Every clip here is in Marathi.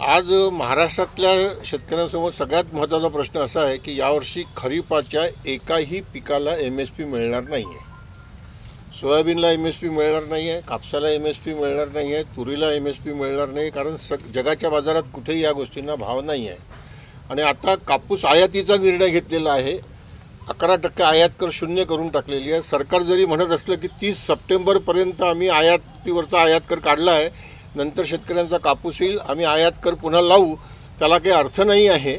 आज महाराष्ट्रातल्या शेतकऱ्यांसमोर सगळ्यात महत्त्वाचा प्रश्न असा आहे की यावर्षी खरीपाच्या एकाही पिकाला MSP मिळणार नाही आहे. सोयाबीनला MSP मिळणार नाही आहे, कापसाला MSP मिळणार नाही आहे, तुरीला MSP मिळणार नाही, कारण जगाच्या बाजारात कुठेही या गोष्टींना भाव नाही आहे. आणि आता कापूस आयातीचा निर्णय घेतलेला आहे. 11% आयात कर शून्य करून टाकलेली आहे. सरकार जरी म्हणत असलं की 30 सप्टेंबरपर्यंत आम्ही आयातीवरचा आयात कर काढला आहे, नंतर शेतकऱ्यांचा कापूस येईल, आम्ही आयात कर पुन्हा लावू, त्याला काही अर्थ नाही आहे.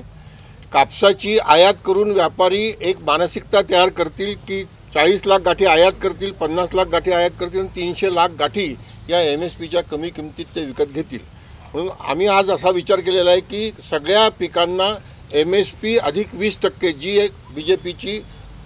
कापसाची आयात करून व्यापारी एक मानसिकता तयार करतील की 40 लाख गाठी आयात करतील, 50 लाख गाठी आयात करतील आणि 300 लाख गाठी या MSPच्या कमी किमतीत ते विकत घेतील. म्हणून आम्ही आज असा विचार केलेला आहे की सगळ्या पिकांना MSP अधिक 20% जी एक BJPची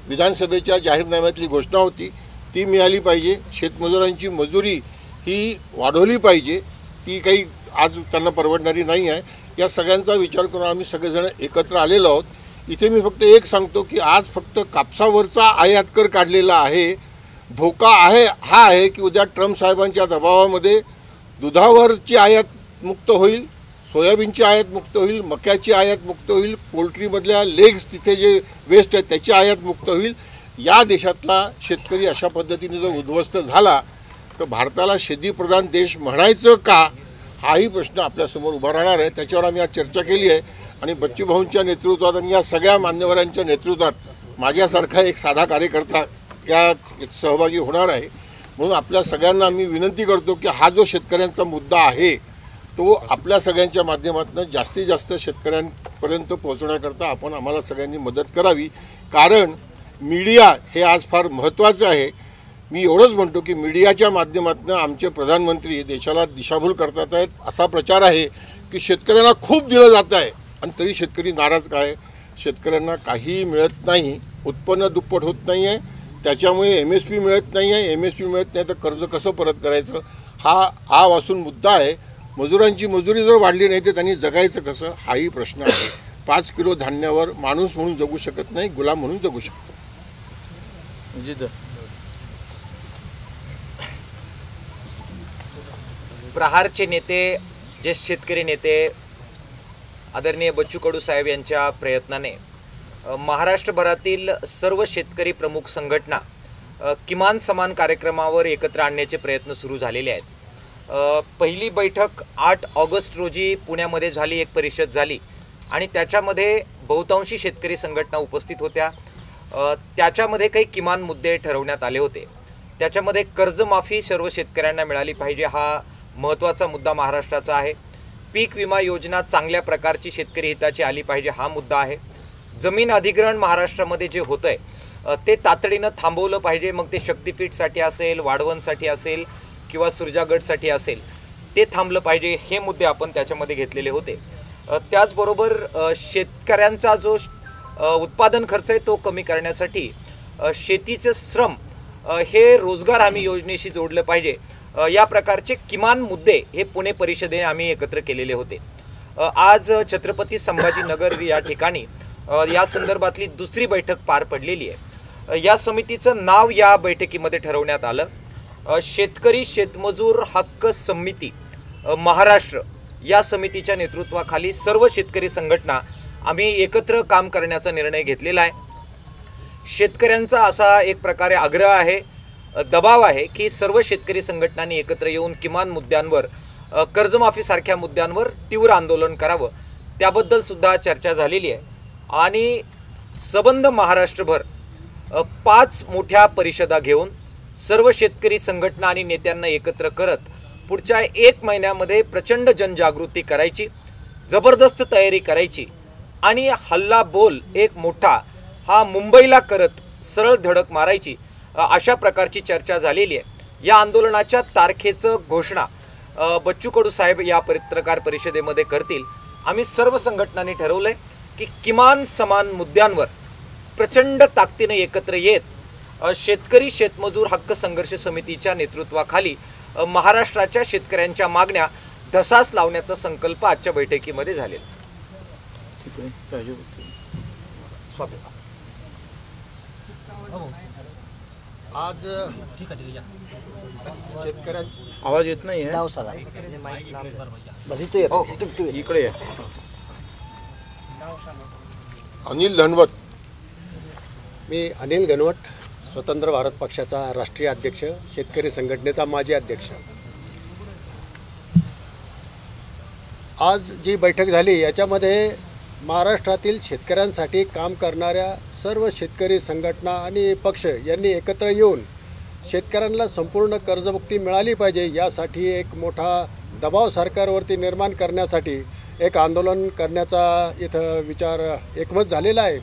विधानसभेच्या जाहीरनाम्यातली घोषणा होती ती मिळाली पाहिजे. शेतमजुरांची मजुरी ही वाढवली पाहिजे, ती काही आज त्यांना परवडणारी नाही आहे. या सगळ्यांचा विचार करून आम्ही सगळेजण एकत्र आलेलो आहोत. इथे मी फक्त एक सांगतो की आज फक्त कापसावरचा आयात कर काढलेला आहे. धोका आहे की उद्या ट्रम्प साहेबांच्या दबावामध्ये दुधावरची आयात मुक्त होईल, सोयाबीनची आयात मुक्त होईल, मक्याची आयात मुक्त होईल, पोल्ट्रीमधल्या लेग्स तिथे जे वेस्ट आहेत त्याची आयात मुक्त होईल. या देशातला शेतकरी अशा पद्धतीने जर उद्ध्वस्त झाला तर भारताला शेतीप्रधान देश म्हणायचं का, हाही प्रश्न आपल्यासमोर उभा राहणार आहे. त्याच्यावर आम्ही आज चर्चा केली आहे आणि बच्चूभाऊंच्या नेतृत्वात आणि या सगळ्या मान्यवरांच्या नेतृत्वात माझ्यासारखा एक साधा कार्यकर्ता यात सहभागी होणार आहे. म्हणून आपल्या सगळ्यांना आम्ही विनंती करतो की हा जो शेतकऱ्यांचा मुद्दा आहे तो आपल्या सगळ्यांच्या माध्यमातून जास्तीत जास्त शेतकऱ्यांपर्यंत पोहोचण्याकरता आपण आम्हाला सगळ्यांनी मदत करावी. कारण मीडिया हे आज फार महत्त्वाचं आहे. मी एवढंच म्हणतो की मीडियाच्या माध्यमातून आमचे प्रधानमंत्री देशाला दिशाभूल करतात आहेत. असा प्रचार आहे की शेतकऱ्यांना खूप दिलं जात आहे आणि तरी शेतकरी नाराज काय. शेतकऱ्यांना काहीही मिळत नाही, उत्पन्न दुप्पट होत नाही आहे, त्याच्यामुळे MSP मिळत नाही आहे. MSP मिळत नाही तर कर्ज कसं परत करायचं हा वासून मुद्दा आहे. मजुरांची मजुरी जर वाढली नाही तर त्यांनी जगायचं कसं, हाही प्रश्न आहे. 5 किलो धान्यावर माणूस म्हणून जगू शकत नाही, गुलाम म्हणून जगू शकतो. प्रहारचे नेते, ज्येष्ठ शेतकरी नेते आदरणीय बच्चू कडू साहेब यांच्या प्रयत्नाने महाराष्ट्रभरातील सर्व शेतकरी प्रमुख संघटना किमान समान कार्यक्रमावर एकत्र आणण्याचे प्रयत्न सुरू झालेले आहेत. पहिली बैठक 8 ऑगस्ट रोजी पुण्यामध्ये झाली, एक परिषद झाली आणि त्याच्यामध्ये बहुतांशी शेतकरी संघटना उपस्थित होत्या. त्याच्यामध्ये काही किमान मुद्दे ठरवण्यात आले होते. त्याच्यामध्ये कर्जमाफी सर्व शेतकऱ्यांना मिळाली पाहिजे हा महत्त्वाचा मुद्दा महाराष्ट्राचा आहे. पीक विमा योजना चांगल्या प्रकारची शेतकरी हिताची आली पाहिजे हा मुद्दा आहे. जमीन अधिग्रहण महाराष्ट्रामध्ये जे होतं आहे ते तातडीनं थांबवलं पाहिजे. मग ते शक्तीपीठसाठी असेल, वाढवणसाठी असेल किंवा सुरजागडसाठी असेल, ते थांबलं पाहिजे. हे मुद्दे आपण त्याच्यामध्ये घेतलेले होते. त्याचबरोबर शेतकऱ्यांचा जो उत्पादन खर्च आहे तो कमी करण्यासाठी शेतीचं श्रम हे रोजगार हमी योजनेशी जोडलं पाहिजे. या प्रकारचे किमान मुद्दे हे पुणे परिषदेने आम्ही एकत्र केलेले होते. आज छत्रपती संभाजीनगर या ठिकाणी या संदर्भातली दुसरी बैठक पार पडलेली आहे. या समितीचं नाव या बैठकीमध्ये ठरवण्यात आलं, शेतकरी शेतमजूर हक्क समिती महाराष्ट्र. या समितीच्या नेतृत्वाखाली सर्व शेतकरी संघटना आम्ही एकत्र काम करण्याचा निर्णय घेतलेला आहे. शेतकऱ्यांचा असा एक प्रकारे आग्रह आहे, दबाव आहे की सर्व शेतकरी संघटनांनी एकत्र येऊन किमान मुद्द्यांवर, कर्जमाफीसारख्या मुद्द्यांवर तीव्र आंदोलन करावं. त्याबद्दल सुद्धा चर्चा झालेली आहे आणि सबंध महाराष्ट्रभर 5 मोठ्या परिषदा घेऊन सर्व शेतकरी संघटना आणि नेत्यांना एकत्र करत पुढच्या 1 महिन्यामध्ये प्रचंड जनजागृती करायची, जबरदस्त तयारी करायची आणि हल्ला बोल एक मोठा हा मुंबईला करत सरळ धडक मारायची, अशा प्रकारची चर्चा झालेली आहे. या आंदोलनाच्या तारखेचं घोषणा बच्चू कडू साहेब या पत्रकार परिषदेमध्ये करतील. आम्ही सर्व संघटनांनी ठरवलंय की किमान समान मुद्द्यांवर प्रचंड ताकदीने एकत्र येत शेतकरी शेतमजूर हक्क संघर्ष समितीच्या नेतृत्वाखाली महाराष्ट्राच्या शेतकऱ्यांच्या मागण्या धसास लावण्याचा संकल्प आजच्या बैठकीमध्ये झालेला. आज शेतकऱ्यांची आवाज येत नाही नाव सांगा बरं इथे इकडे या. अनिल धनवत. मी अनिल घनवट, स्वतंत्र भारत पक्षाचा राष्ट्रीय अध्यक्ष, शेतकरी संघटनेचा माजी अध्यक्ष. आज जी बैठक झाली याच्यामध्ये महाराष्ट्रातील शेतकऱ्यांसाठी काम करणाऱ्या सर्व शेतकरी संघटना आणि पक्ष यांनी एकत्र येऊन शेतकऱ्यांना संपूर्ण कर्जमुक्ती मिळाली पाहिजे यासाठी एक मोठा दबाव सरकारवरती निर्माण करण्यासाठी एक आंदोलन करण्याचा इथं विचार एकमत झालेला आहे.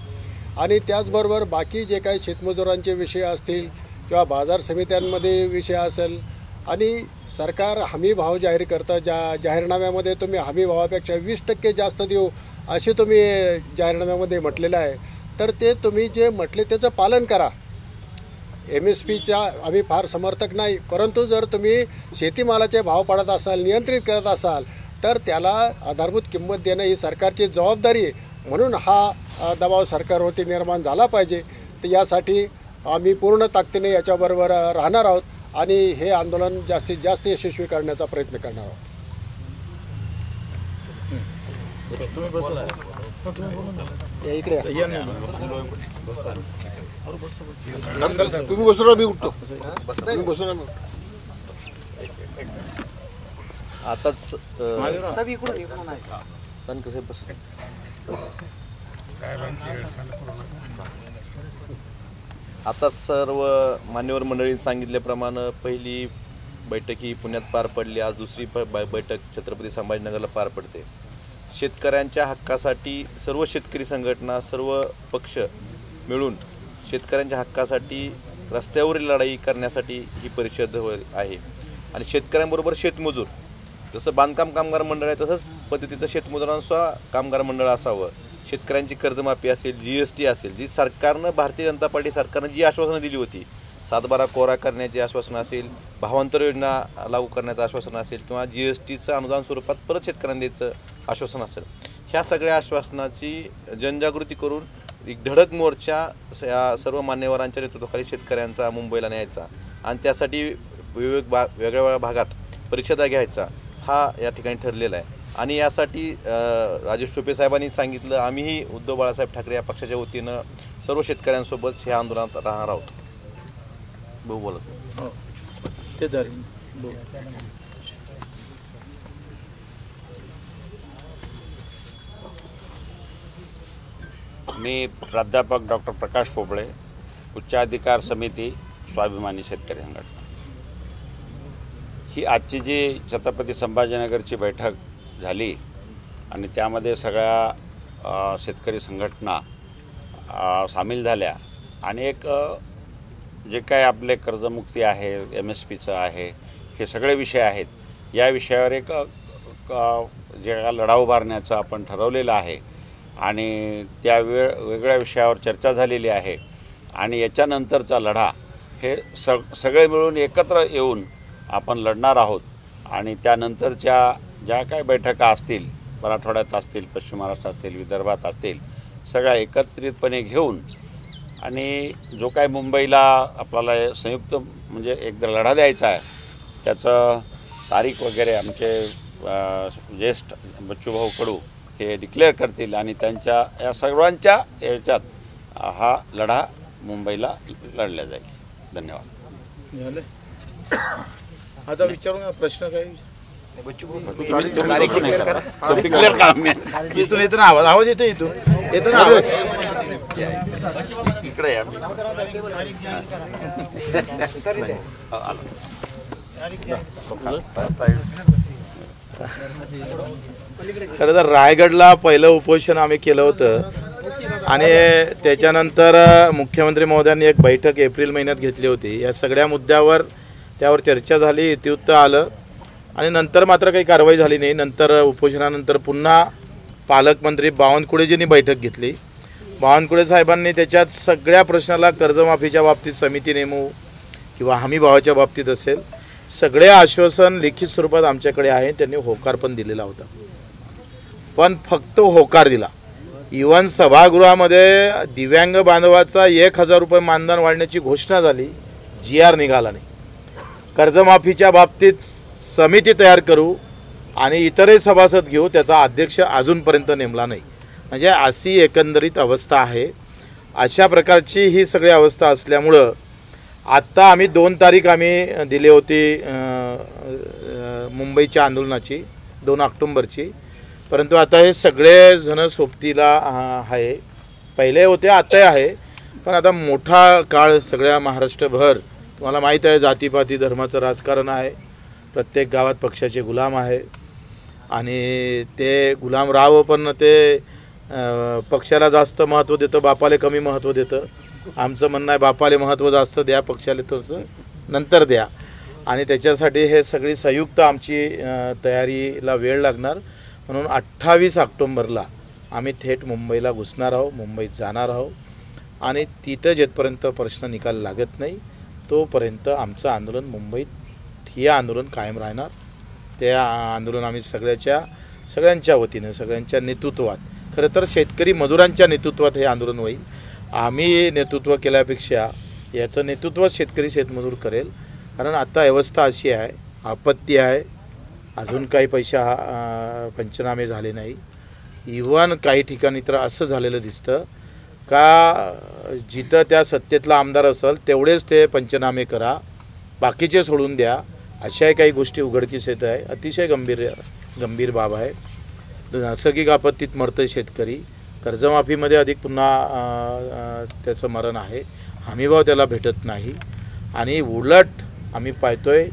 आणि त्याचबरोबर बाकी जे काही शेतमजुरांचे विषय असतील किंवा बाजार समित्यांमध्ये विषय असेल आणि सरकार हमी भाव जाहीर करतं, जाहीरनाम्यामध्ये तुम्ही हमी भावापेक्षा 20% जास्त देऊ असे तुम्ही जाहीरनाम्यामध्ये म्हटलेलं आहे. तर ते तुम्ही जे म्हटले त्याचं पालन करा. MSPचा आम्ही फार समर्थक नाही, परंतु जर तुम्ही शेतीमालाचे भाव पाडत असाल, नियंत्रित करत असाल तर त्याला आधारभूत किंमत देणं ही सरकारची जबाबदारी आहे. म्हणून हा दबाव सरकारवरती निर्माण झाला पाहिजे. तर यासाठी आम्ही पूर्ण ताकदीने याच्याबरोबर राहणार आहोत आणि हे आंदोलन जास्तीत जास्त यशस्वी करण्याचा प्रयत्न करणार आहोत. या इकडे या. तुम्ही बसू ना, मी उठतो. तुम्ही बसू ना. आताच सब इकडून आता सर्व मान्यवर मंडळींनी सांगितल्याप्रमाणे पहिली बैठक ही पुण्यात पार पडली. आज दुसरी बैठक छत्रपती संभाजीनगरला पार पडते. शेतकऱ्यांच्या हक्कासाठी सर्व शेतकरी संघटना, सर्व पक्ष मिळून शेतकऱ्यांच्या हक्कासाठी रस्त्यावरील लढाई करण्यासाठी ही परिषद आहे. आणि शेतकऱ्यांबरोबर शेतमजूर, जसं बांधकाम कामगार मंडळ आहे तसंच पद्धतीचं शेतमजुरांचा कामगार मंडळ असावं. शेतकऱ्यांची कर्जमाफी असेल, GST असेल, जी सरकारनं, भारतीय जनता पार्टी सरकारनं जी आश्वासनं दिली होती, 7/12 कोरा करण्याची आश्वासनं असेल, भावांतर योजना लागू करण्याचं आश्वासन असेल किंवा GSTचं अनुदान स्वरूपात परत शेतकऱ्यांना द्यायचं आश्वासन असेल, ह्या सगळ्या आश्वासनाची जनजागृती करून एक धडक मोर्चा या सर्व मान्यवरांच्या नेतृत्वाखाली शेतकऱ्यांचा मुंबईला न्यायचा आणि त्यासाठी वेगवेगळ्या भागात परिषदा घ्यायचा हा या ठिकाणी ठरलेला आहे. आणि यासाठी राजेश टोपे साहेबांनी सांगितलं, आम्हीही उद्धव बाळासाहेब ठाकरे या पक्षाच्या वतीनं सर्व शेतकऱ्यांसोबत हे आंदोलनात राहणार आहोत. भाऊ बोलत ते मी प्राध्यापक डॉक्टर प्रकाश पोपळे, उच्चाधिकार समिती, स्वाभिमानी शेतकरी संघटना. ही आजची जी छत्रपती संभाजीनगरची बैठक झाली आणि त्यामध्ये सगळ्या शेतकरी संघटना सामील झाल्या आणि एक जे काय आपले कर्जमुक्ती आहे, MSPचं आहे, हे सगळे विषय आहेत. या विषयावर एक जे लढा उभारण्याचं आपण ठरवलेलं आहे आणि त्या वेगळ्या विषयावर चर्चा झालेली आहे. आणि याच्यानंतरचा लढा हे सगळे मिळून एकत्र येऊन आपण लढणार आहोत. आणि त्यानंतरच्या ज्या काही बैठका असतील, मराठवाड्यात असतील, पश्चिम महाराष्ट्रात असतील, विदर्भात असतील, सगळ्या एकत्रितपणे घेऊन आणि जो काय मुंबईला आपल्याला संयुक्त म्हणजे एकदा लढा द्यायचा आहे त्याचं तारीख वगैरे आमचे ज्येष्ठ बच्चूभाऊ कडू हे डिक्लेअर करतील आणि त्यांच्या या सर्वांच्या याच्यात हा लढा मुंबईला लढला जाईल. धन्यवाद. आता विचारू ना प्रश्न काही. इथून येतो ना आवाज येतो, इथून येतो ना आवाज. इकडे या. खरं तर रायगडला पहिलं उपोषण आम्ही केलं होतं आणि त्याच्यानंतर मुख्यमंत्री महोदयांनी एक बैठक एप्रिल महिन्यात घेतली होती. या सगळ्या मुद्द्यावर त्यावर चर्चा झाली, इत्युक्त आलं आणि नंतर मात्र काही कारवाई झाली नाही. नंतर उपोषणानंतर पुन्हा पालकमंत्री बावनकुळेजींनी बैठक घेतली. बावनकुळे साहेबांनी त्याच्यात सगळ्या प्रश्नाला कर्जमाफीच्या बाबतीत समिती नेमू किंवा हमी भावाच्या बाबतीत असेल, सगळे आश्वासन लिखित स्वरूपात आमच्याकडे आहे. त्यांनी होकार पण दिलेला होता, पण फक्त होकार दिला. इव्हन सभागृहामध्ये दिव्यांग बांधवाचा 1000 रुपये मानधन वाढण्याची घोषणा झाली, GR निघाला नाही. कर्जमाफीच्या बाबतीत समिती तयार करू आणि इतरही सभासद घेऊ, त्याचा अध्यक्ष अजूनपर्यंत नेमला नाही. म्हणजे अशी एकंदरीत अवस्था आहे. अशा प्रकारची ही सगळी अवस्था असल्यामुळं आत्ता आम्ही 2 तारीख आम्ही दिली होती मुंबईच्या आंदोलनाची 2 ऑक्टोंबरची, परंतु आता हे सगळे जण सोबतीला आहे. पहिले होते आताही आहे, पण आता मोठा काळ सगळ्या महाराष्ट्रभर तुम्हाला माहीत आहे जातीपाती धर्माचं राजकारण आहे. प्रत्येक गावात पक्षाचे गुलाम आहे आणि ते गुलाम राहावं, पण ते पक्षाला जास्त महत्त्व देतं, बापाले कमी महत्त्व देतं. आमचं म्हणणं आहे बापाले महत्त्व जास्त द्या, पक्षाला थोडंसं नंतर द्या. आणि त्याच्यासाठी हे सगळी संयुक्त आमची तयारीला वेळ लागणार. म्हणून 28 ऑक्टोंबरला आम्ही थेट मुंबईला घुसणार आहोत, मुंबईत जाणार आहोत आणि तिथं जेथपर्यंत प्रश्न निकाल लागत नाही तोपर्यंत आमचं आंदोलन मुंबईत हे आंदोलन कायम राहणार. ते आंदोलन आम्ही सगळ्यांच्या वतीनं सगळ्यांच्या नेतृत्वात, खरं तर शेतकरी मजुरांच्या नेतृत्वात हे आंदोलन होईल. आम्ही नेतृत्व केल्यापेक्षा याचं नेतृत्व शेतकरी शेतमजूर करेल. कारण आता अवस्था अशी आहे, आपत्ती आहे, अजून काही पंचनामे झाले नाही. इव्हन काही ठिकाणी तर असं झालेलं दिसतं का जिथं त्या सत्तेतला आमदार असेल तेवढेच ते पंचनामे करा, बाकीचे सोडून द्या. अशाही काही गोष्टी उघडकीस येत आहे. अतिशय गंभीर बाब आहे. नैसर्गिक आपत्तीत मरतं शेतकरी, कर्जमाफीमध्ये अधिक पुन्हा त्याचं मरण आहे, हमीभाव त्याला भेटत नाही. आणि उलट आम्ही पाहतोय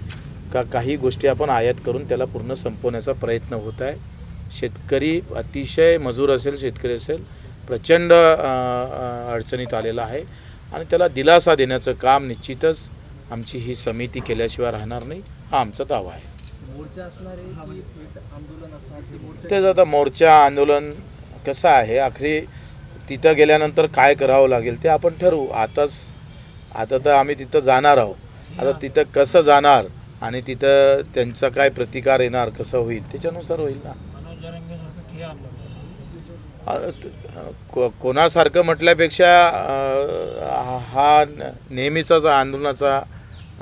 का काही गोष्टी आपण आयात करून त्याला पूर्ण संपवण्याचा प्रयत्न होत आहे. शेतकरी अतिशय मजूर असेल, शेतकरी असेल, प्रचंड अडचणीत आलेला आहे आणि त्याला दिलासा देण्याचं काम निश्चितच आमची ही समिती केल्याशिवाय राहणार नाही, हा आमचा दावा आहे. तेच आता मोर्चा आंदोलन कसं आहे, आखरी तिथं गेल्यानंतर काय करावं लागेल ते आपण ठरवू. आता तर आम्ही तिथं जाणार आहोत. आता तिथं कसं जाणार आणि तिथं त्यांचा काय प्रतिकार येणार, कसं होईल त्याच्यानुसार होईल ना. कोणासारखं म्हटल्यापेक्षा हा नेहमीचाच आंदोलनाचा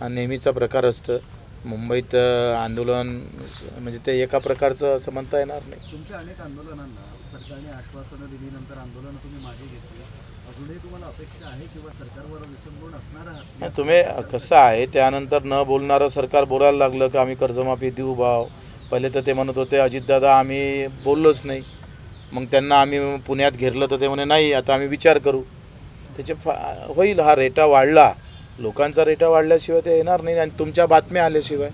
नेहमीचा प्रकार असतं. मुंबईत आंदोलन म्हणजे ते एका प्रकारचं असं म्हणता येणार नाही. तुमच्या अनेक आंदोलनांना सरकारने आश्वासनं दिल्यानंतर आंदोलन तुम्ही मागे घेतली, अजूनही तुम्हाला अपेक्षा आहे किंवा सरकारवर विसंबून असणार आहात? तुम्ही कसं आहे, त्यानंतर न बोलणारं सरकार बोलायला लागलं की आम्ही कर्जमाफी देऊ भाव. पहिले तर ते म्हणत होते अजितदादा आम्ही बोललोच नाही. मग त्यांना आम्ही पुण्यात घेरलं तर ते म्हणे नाही आता आम्ही विचार करू. त्याचे होईल. हा रेटा वाढला, लोकांचा रेटा वाढल्याशिवाय ते येणार नाही. आणि तुमच्या बातम्या आल्याशिवाय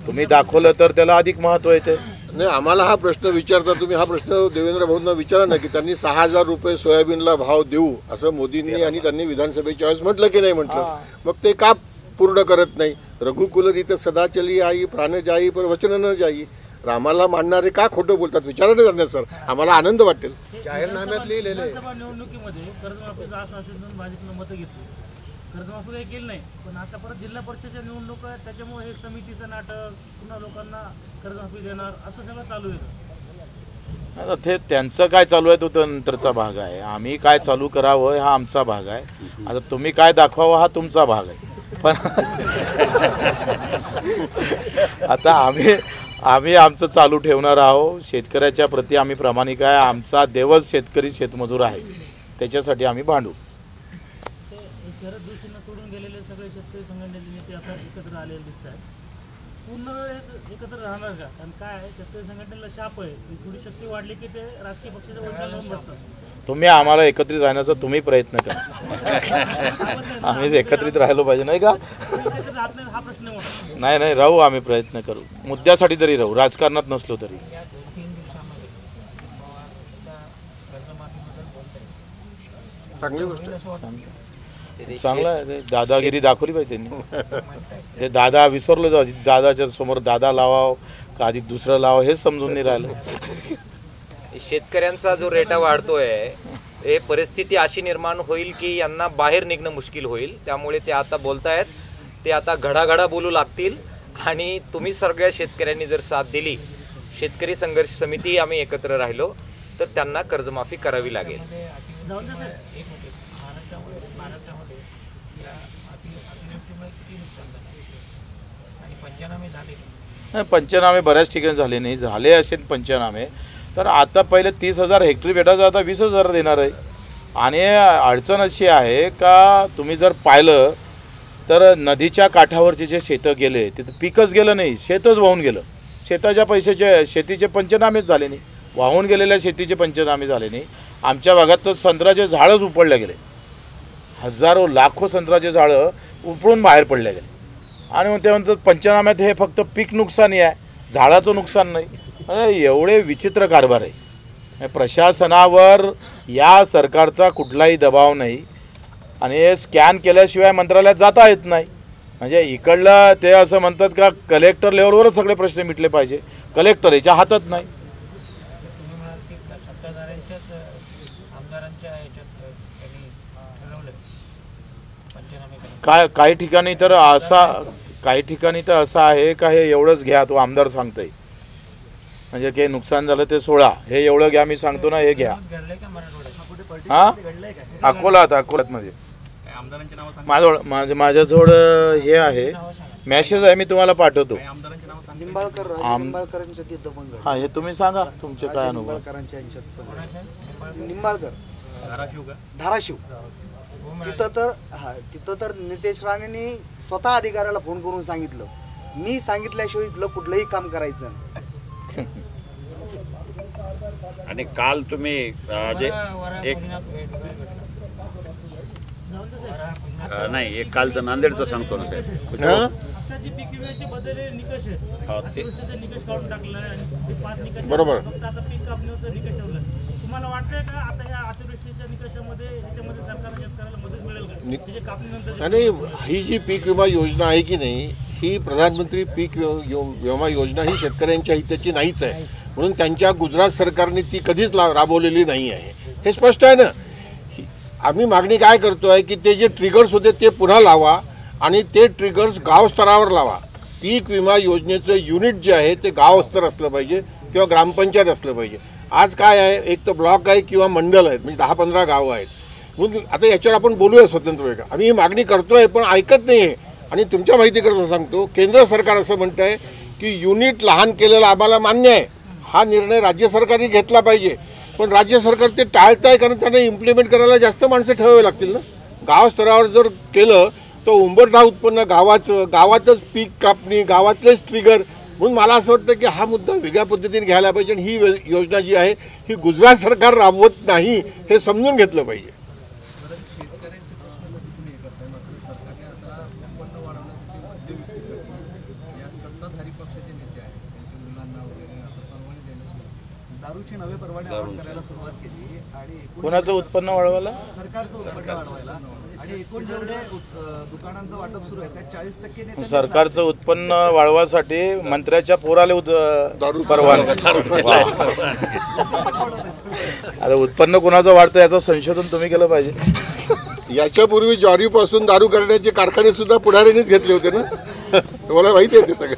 तुम्ही दाखवलं तर त्याला अधिक महत्त्व येते. नाही, आम्हाला हा प्रश्न विचारता तुम्ही, हा प्रश्न देवेंद्र भाऊंना विचारा ना की त्यांनी 6,000 रुपये सोयाबीनला भाव देऊ असं मोदींनी आणि त्यांनी विधानसभेच्या वेळेस म्हटलं की नाही म्हटलं, मग ते का पूर्ण करत नाही? रघुकुल रीत सदा चली आई, प्राण जाई पर वचन न जाई. रामाला मांडणारे का खोटं बोलतात विचारा नाही त्यांना सर, आम्हाला आनंद वाटेल. जाहीरनाम्यात लिहिलेले विधानसभा निवडणुकीमध्ये कर्जमाफीचं आश्वासन देऊन भाजपनं मतं घेतली, कर्जमाफी काही केलं नाही. पण आता परत जिल्हा परिषदेच्या निवडणूक आहे, त्याच्यामुळे हे समितीचं नाटक, पुन्हा लोकांना कर्जमाफी देणार असं सगळं चालू आहे. आता ते त्यांचं काय चालू आहे तो तर नंतरचा भाग आहे. आम्ही काय चालू करावं हा आमचा भाग आहे. आता तुम्ही काय दाखवावं हा तुमचा भाग आहे. पण आता आम्ही आमचं चालू ठेवणार आहोत. शेतकऱ्याच्या प्रती आम्ही प्रामाणिक आहे. आमचा देवच शेतकरी शेतमजूर आहे, त्याच्यासाठी आम्ही भांडू. शरद जोशींना सोडून गेलेले सगळे शेतकरी संघटनेचे नेते आता एकत्र आलेले दिसत आहेत. पूर्ण वेळ एकत्र राहणार का? कारण काय आहे, शेतकरी संघटनेला शाप आहे, थोडी शक्ती वाढली की ते राजकीय पक्षाच्या वंशाला लावून बसतात. तुम्ही आम्हाला एकत्रित राहण्याचा तुम्ही प्रयत्न करा. आम्ही एकत्रित राहिलो पाहिजे नाही का? हा प्रश्न मोठा. नाही राहू, आम्ही प्रयत्न करू. मुद्द्यासाठी तरी राहू, राजकारणात नसलो तरी. चांगली गोष्ट चांगलं आहे. दादागिरी दाखवली पाहिजे त्यांनी. ते दादा विसरलो जाऊ, दादाच्या समोर दादा लावाव का अधिक दुसरं लावावं हेच समजून नाही राहिलं. शेतकऱ्यांचा जो रेटा वाढतोय हे परिस्थिती अशी निर्माण होईल की यांना बाहेर निघणं मुश्किल होईल. त्यामुळे ते आता बोलतायत, ते आता घडाघडा बोलू लागतील. आणि तुम्ही सगळ्या शेतकऱ्यांनी जर साथ दिली, शेतकरी संघर्ष समिती आम्ही एकत्र राहिलो तर त्यांना कर्जमाफी करावी लागेल. नाही, पंचनामे बऱ्याच ठिकाणी झाले नाही, झाले असेल पंचनामे तर आता पहिले 30,000 हेक्टरी भेटायचं, आता 20,000 देणार आहे. आणि अडचण अशी आहे का तुम्ही जर पाहिलं तर नदीच्या काठावरचे जे शेतं गेले तिथं पिकच गेलं नाही, शेतच वाहून गेलं. शेताच्या पैशाचे शेतीचे पंचनामेच झाले नाही, वाहून गेलेल्या शेतीचे पंचनामे झाले नाही. आमच्या भागात तर संत्र्याचे झाडच उपडले गेले, हजारो लाखो संत्र्याचे झाडं उपडून बाहेर पडले गेले. आणि मग ते म्हणतात पंचनाम्यात हे फक्त पीक नुकसानी आहे, झाडाचं नुकसान नाही. एवढे विचित्र कारभार आहे. प्रशासनावर या सरकारचा कुठलाही दबाव नाही आणि स्कॅन केल्याशिवाय मंत्रालयात जाता येत नाही. म्हणजे इकडलं ते असं म्हणतात का कलेक्टर लेवलवरच सगळे प्रश्न मिटले पाहिजे, कलेक्टर याच्या हातात नाही. काही ठिकाणी तर असं आहे का हे एवढंच घ्या, तो आमदार सांगतोय म्हणजे काही नुकसान झालं ते 16, हे एवढं घ्या, मी सांगतो ना हे घ्या. हा, अकोल्यात मध्ये माझ्याजवळ हे आहे, मॅसेज आहे, मी तुम्हाला पाठवतो. हा, हे तुम्ही सांगा तुमचे काय अनुभव. धाराशिव तिथं तर नितेश राणेंनी स्वतः अधिकाऱ्याला फोन करून सांगितलं, मी सांगितल्याशिवाय इथलं कुठलंही काम करायचं नाही. आणि काल तुम्ही एक कालचं नांदेडचं सांगतो ना बरोबर. तुम्हाला वाटतंय का आता ह्या अतिवृष्टीच्या निकषामध्ये ह्याच्यामध्ये सरकारला शेतकऱ्याला मदत मिळेल का? आणि ही जी पीक विमा योजना आहे की नाही, ही प्रधानमंत्री पीक विमा योजना ही शेतकऱ्यांच्या हिताची नाहीच आहे, म्हणून त्यांच्या गुजरात सरकारने ती कधीच राबवलेली नाही आहे, हे स्पष्ट आहे ना. आम्ही मागणी काय करतो आहे की ते जे ट्रिगर्स होते ते पुन्हा लावा आणि ते ट्रिगर्स गाव स्तरावर लावा. पीक विमा योजनेचं युनिट जे आहे ते गाव स्तर असलं पाहिजे किंवा ग्रामपंचायत असलं पाहिजे. आज काय आहे, एक तर ब्लॉक आहे किंवा मंडल आहेत, म्हणजे 10-15 गावं आहेत. म्हणून आता याच्यावर आपण बोलूया स्वतंत्र वेगळं. आम्ही ही मागणी करतोय पण ऐकत नाही आहे. आणि तुमच्या माहितीकरता सांगतो, केंद्र सरकार असं म्हणत आहे की युनिट लहान केलेलं आम्हाला मान्य आहे, हा निर्णय राज्य सरकारने घेतला पाहिजे. पण राज्य सरकार ते टाळत आहे, कारण त्यांना इम्प्लिमेंट करायला जास्त माणसं ठेवावी लागतील ना. गाव स्तरावर जर केलं तर उंबरठा उत्पन्न गावाचं, गावातच पीक कापणी, गावातलेच ट्रिगर. म्हणून मला असं वाटतं की हा मुद्दा वेगळ्या पद्धतीने घ्यायला पाहिजे आणि ही योजना जी आहे ही गुजरात सरकार राबवत नाही हे समजून घेतलं पाहिजे. कोणाचं उत्पन्न वाढवायला? सरकारचं उत्पन्न वाढवासाठी मंत्र्याच्या पोराले परवानगी. आता उत्पन्न कोणाचं वाढतं याचं संशोधन तुम्ही केलं पाहिजे. याच्यापूर्वी ज्वारीपासून दारू करण्याचे कारखाने सुद्धा पुढाऱ्यांनीच घेतले होते ना, तुम्हाला माहिती आहे ते सगळं.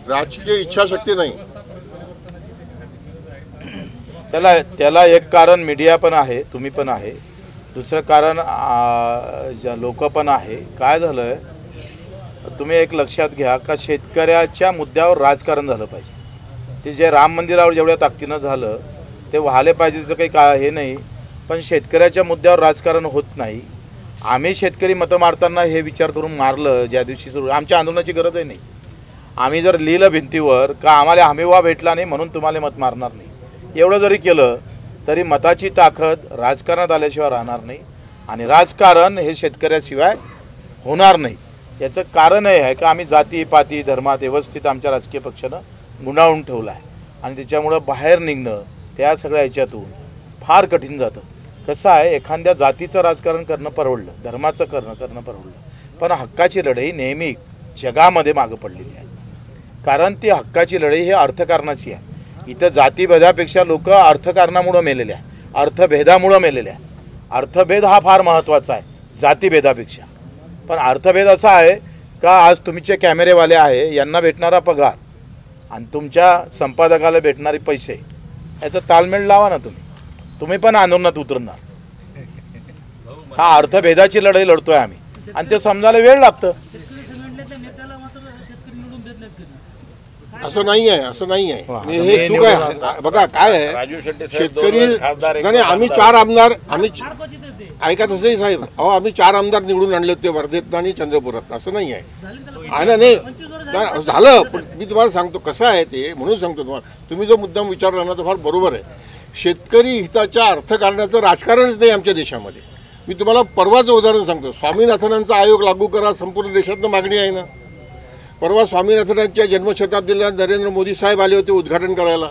राजकीय इच्छाशक्ती नाही. त्याला एक कारण मीडिया पण आहे, तुम्ही पण आहे, दुसरं कारण लोक पण आहे. काय झालंय, तुम्ही एक लक्षात घ्या का शेतकऱ्याच्या मुद्द्यावर राजकारण झालं पाहिजे. ते जे राम मंदिरावर जेवढ्या ताकदीनं झालं ते व्हायला पाहिजे, त्याचं काही हे नाही. पण शेतकऱ्याच्या मुद्द्यावर राजकारण होत नाही. आम्ही शेतकरी मतं मारताना हे विचार करून मारलं ज्या दिवशी सुरू, आमच्या आंदोलनाची गरजही नाही. आम्ही जर लिहिलं भिंतीवर का आम्हाला हमीवा भेटला नाही म्हणून तुम्हाला मत मारणार नाही, एवढं जरी केलं तरी मताची ताकद राजकारणात आल्याशिवाय राहणार नाही. आणि राजकारण हे शेतकऱ्याशिवाय होणार नाही. याचं कारण हे आहे का आम्ही जाती पाती धर्मात व्यवस्थित आमच्या राजकीय पक्षानं गुंडाळून ठेवला आहे आणि त्याच्यामुळं बाहेर निघणं त्या सगळ्या ह्याच्यातून फार कठीण जातं. कसं आहे, एखाद्या जातीचं राजकारण करणं परवडलं, धर्माचं करणं परवडलं, पण हक्काची लढाई नेहमी जगामध्ये मागं पडलेली आहे. कारण ती हक्काची लढाई ही अर्थकारणाची आहे. इथं जातीभेदापेक्षा लोक अर्थकारणामुळं मेलेले आहे, अर्थभेदामुळं मेलेले आहे. अर्थभेद हा फार महत्त्वाचा आहे जातीभेदापेक्षा. पण अर्थभेद असा आहे का आज तुमचे कॅमेरेवाले आहे यांना भेटणारा पगार आणि तुमच्या संपादकाला भेटणारे पैसे याचा ताळमेळ लावा ना तुम्ही पण आंदोलनात उतरणार. हा अर्थभेदाची लढाई लढतोय आम्ही आणि ते समजायला वेळ लागतं. शेतकरी संघटनेच्या नेत्याला मात्र शेतकरी निवडून देत नाहीत कधी. असं नाही आहे, असं नाही आहे. वा. हे चूक आहे. बघा काय आहे, राजू शेट्टी साहेब शेतकरी दोन खासदार, एक नाही आम्ही खासदार. 4 आमदार आम्ही फार क्वचित येते. ऐका तसंही साहेब, अहो आम्ही 4 आमदार निवडून आणले होते वर्धेत आणि चंद्रपुरात. असं नाही आहे. झाली त्याला आहे ना, नाही 25 वर्ष नाही, झालं. पण मी तुम्हाला सांगतो कसं आहे ते, म्हणून सांगतो तुम्हाला. तुम्ही जो मुद्दा विचारला ना तो फार बरोबर आहे. शेतकरी हिताच्या अर्थकारणाचं राजकारणच नाही आमच्या देशामध्ये. मी तुम्हाला परवाचं उदाहरण सांगतो. स्वामीनाथनांचा आयोग लागू करा, संपूर्ण देशातनं मागणी आहे ना. परवा स्वामीनाथनांच्या जन्मशताब्दीला नरेंद्र मोदी साहेब आले होते उद्घाटन करायला.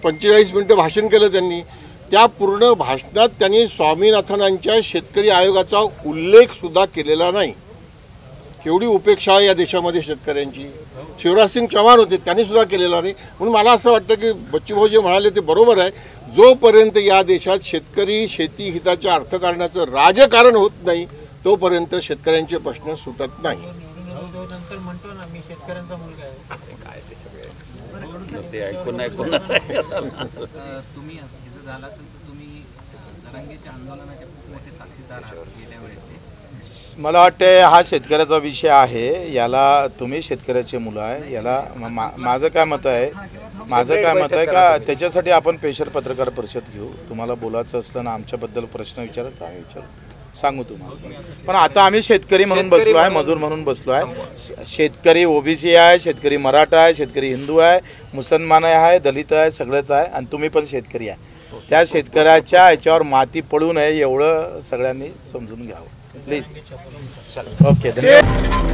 45 मिनिटं भाषण केलं त्यांनी. त्या पूर्ण भाषणात त्यांनी स्वामीनाथनांच्या शेतकरी आयोगाचा उल्लेखसुद्धा केलेला नाही. केवढी उपेक्षा आहे या देशामध्ये शेतकऱ्यांची. शिवराजसिंग चौहान होते, त्यांनी सुद्धा केलेला नाही. म्हणून मला असं वाटतं की बच्चूभाऊ जे म्हणाले ते बरोबर आहे. जोपर्यंत या देशात शेतकरी शेती हिताच्या अर्थकारणाचं राजकारण होत नाही तोपर्यंत शेतकऱ्यांचे प्रश्न सुटत नाही. नंतर म्हणतो ना मी शेतकऱ्यांचा मुलगा आहे. काय ते सगळे ते ऐकून तुम्ही हे जर झालं असेल तर तुम्ही जरांगेच्या आंदोलनाचे खूप मोठे साक्षीदार आहात गेल्या वेळेचे. मला वाटते हा शेतकऱ्याचा विषय आहे. याला तुम्ही शेतकऱ्याचे मुलं आहे. याला माझं काय मत आहे का त्याच्यासाठी आपण पेशर पत्रकार परिषद घेऊ. तुम्हाला बोलायचं असलं ना आमच्याबद्दल प्रश्न विचारत तर आम्ही सांगू तुम्हाला. पण आता आम्ही शेतकरी म्हणून बसलो आहे, मजूर म्हणून बसलो आहे. शेतकरी ओबीसी आहे, शेतकरी मराठा आहे, शेतकरी हिंदू आहे, मुसलमान आहे, दलित आहे, सगळंच आहे आणि तुम्ही पण शेतकरी आहे. त्या शेतकऱ्याच्या याच्यावर माती पडू नये एवढं सगळ्यांनी समजून घ्यावं प्लीज. ओके धन्यवाद.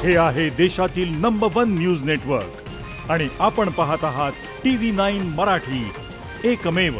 हे आहे देशातील नंबर 1 न्यूज नेटवर्क आणि आपण पाहत आहात TV9 मराठी, एकमेव.